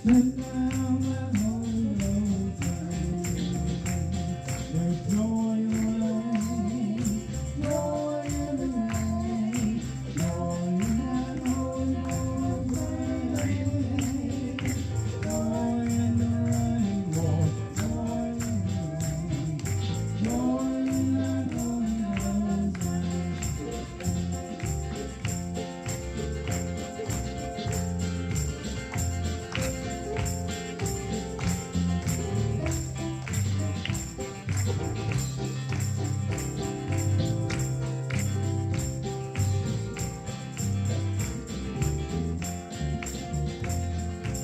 And now my Holy Ghost reigns. There's joy in the rain, joy in the rain, joy in that Holy Ghost reign. Joy in the rain, Lord, joy in the rain, joy in that Holy Ghost reign.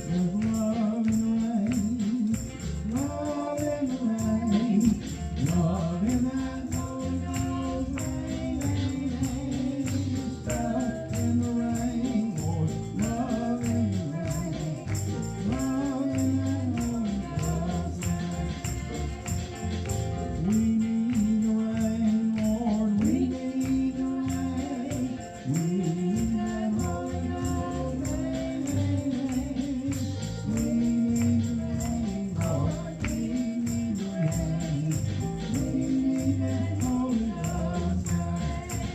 There's love in the rain, love in the rain, love in that Holy Ghost rain, love in the rain, Lord, love in the rain, love in that Holy Ghost rain. We need the rain, Lord, we need the rain, we need that Holy Ghost rain, we need the rain, Lord, we need the rain, we need that Holy Ghost rain.